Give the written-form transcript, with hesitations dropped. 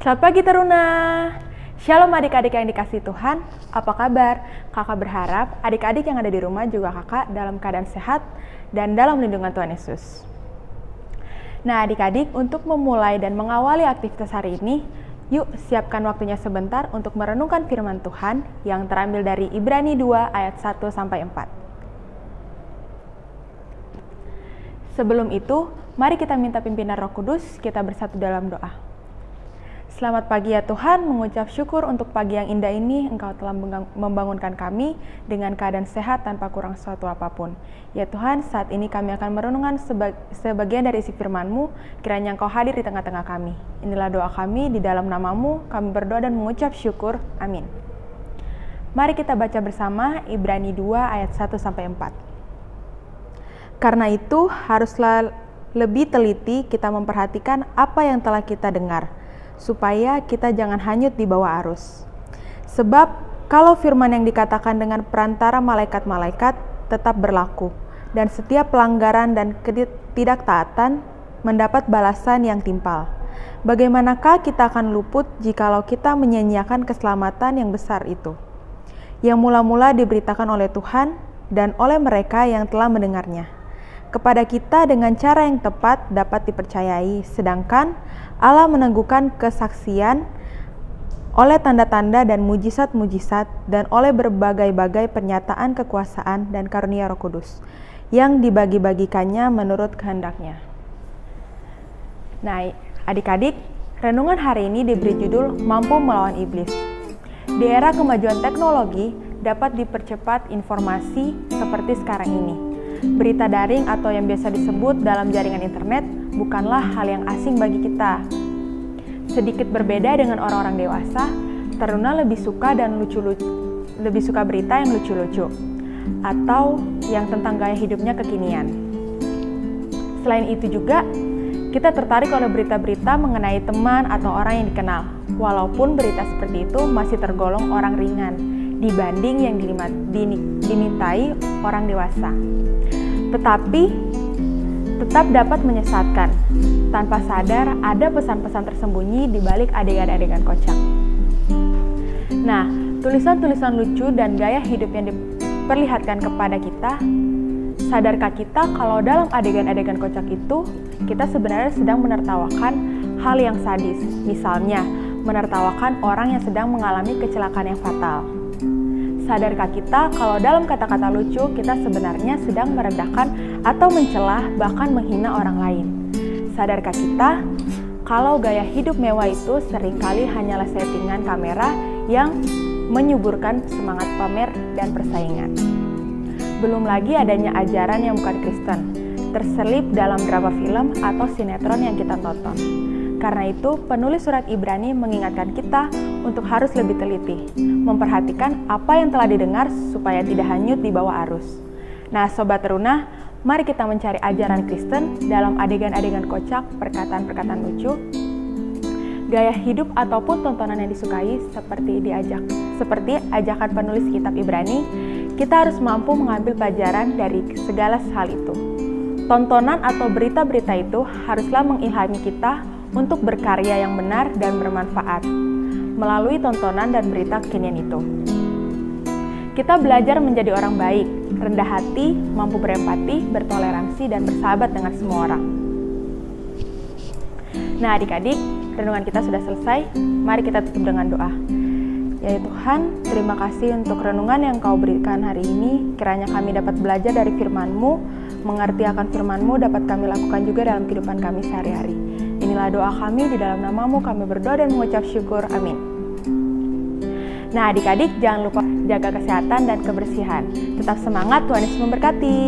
Selamat pagi Teruna. Shalom adik-adik yang dikasihi Tuhan. Apa kabar? Kakak berharap adik-adik yang ada di rumah juga kakak dalam keadaan sehat dan dalam lindungan Tuhan Yesus. Nah adik-adik, untuk memulai dan mengawali aktivitas hari ini, yuk siapkan waktunya sebentar untuk merenungkan firman Tuhan yang terambil dari Ibrani 2 ayat 1-4. Sebelum itu, mari kita minta pimpinan Roh Kudus, kita bersatu dalam doa. Selamat pagi ya Tuhan, mengucap syukur untuk pagi yang indah ini. Engkau telah membangunkan kami dengan keadaan sehat tanpa kurang suatu apapun. Ya Tuhan, saat ini kami akan merenungkan sebagian dari isi firman-Mu. Kiranya Engkau hadir di tengah-tengah kami. Inilah doa kami, di dalam nama-Mu kami berdoa dan mengucap syukur. Amin. Mari kita baca bersama Ibrani 2 ayat 1-4. Karena itu, haruslah lebih teliti kita memperhatikan apa yang telah kita dengar, supaya kita jangan hanyut di bawah arus. Sebab kalau firman yang dikatakan dengan perantara malaikat-malaikat tetap berlaku, dan setiap pelanggaran dan ketidaktaatan mendapat balasan yang timpal, bagaimanakah kita akan luput jikalau kita menyia-nyiakan keselamatan yang besar itu, yang mula-mula diberitakan oleh Tuhan dan oleh mereka yang telah mendengarnya kepada kita dengan cara yang tepat dapat dipercayai, sedangkan Allah meneguhkan kesaksian oleh tanda-tanda dan mujizat-mujizat dan oleh berbagai-bagai pernyataan kekuasaan dan karunia Roh Kudus yang dibagi-bagikannya menurut kehendaknya. Nah, adik-adik, renungan hari ini diberi judul Mampu Melawan Iblis. Di era kemajuan teknologi dapat dipercepat informasi seperti sekarang ini. Berita daring atau yang biasa disebut dalam jaringan internet bukanlah hal yang asing bagi kita. Sedikit berbeda dengan orang-orang dewasa, Teruna lebih suka berita yang lucu-lucu atau yang tentang gaya hidupnya kekinian. Selain itu juga, kita tertarik oleh berita-berita mengenai teman atau orang yang dikenal, walaupun berita seperti itu masih tergolong orang ringan dibanding yang dimintai orang dewasa. Tetapi tetap dapat menyesatkan. Tanpa sadar ada pesan-pesan tersembunyi di balik adegan-adegan kocak. Nah, tulisan-tulisan lucu dan gaya hidup yang diperlihatkan kepada kita, sadarkah kita kalau dalam adegan-adegan kocak itu kita sebenarnya sedang menertawakan hal yang sadis, misalnya menertawakan orang yang sedang mengalami kecelakaan yang fatal. Sadarkah kita kalau dalam kata-kata lucu kita sebenarnya sedang merendahkan atau mencelah bahkan menghina orang lain? Sadarkah kita kalau gaya hidup mewah itu seringkali hanyalah settingan kamera yang menyuburkan semangat pamer dan persaingan? Belum lagi adanya ajaran yang bukan Kristen, terselip dalam drama film atau sinetron yang kita tonton. Karena itu, penulis surat Ibrani mengingatkan kita untuk harus lebih teliti, memperhatikan apa yang telah didengar supaya tidak hanyut di bawah arus. Nah, Sobat Teruna, mari kita mencari ajaran Kristen dalam adegan-adegan kocak, perkataan-perkataan lucu, gaya hidup ataupun tontonan yang disukai seperti ajakan penulis kitab Ibrani. Kita harus mampu mengambil pelajaran dari segala hal itu. Tontonan atau berita-berita itu haruslah mengilhami kita untuk berkarya yang benar dan bermanfaat melalui tontonan dan berita kekinian itu. Kita belajar menjadi orang baik, rendah hati, mampu berempati, bertoleransi, dan bersahabat dengan semua orang. Nah adik-adik, renungan kita sudah selesai. Mari kita tutup dengan doa. Ya Tuhan, terima kasih untuk renungan yang Kau berikan hari ini. Kiranya kami dapat belajar dari firman-Mu, mengerti akan firman-Mu dapat kami lakukan juga dalam kehidupan kami sehari-hari. Inilah doa kami, di dalam nama-Mu kami berdoa dan mengucap syukur. Amin. Nah adik-adik, jangan lupa jaga kesehatan dan kebersihan. Tetap semangat, Tuhan Yesus memberkati.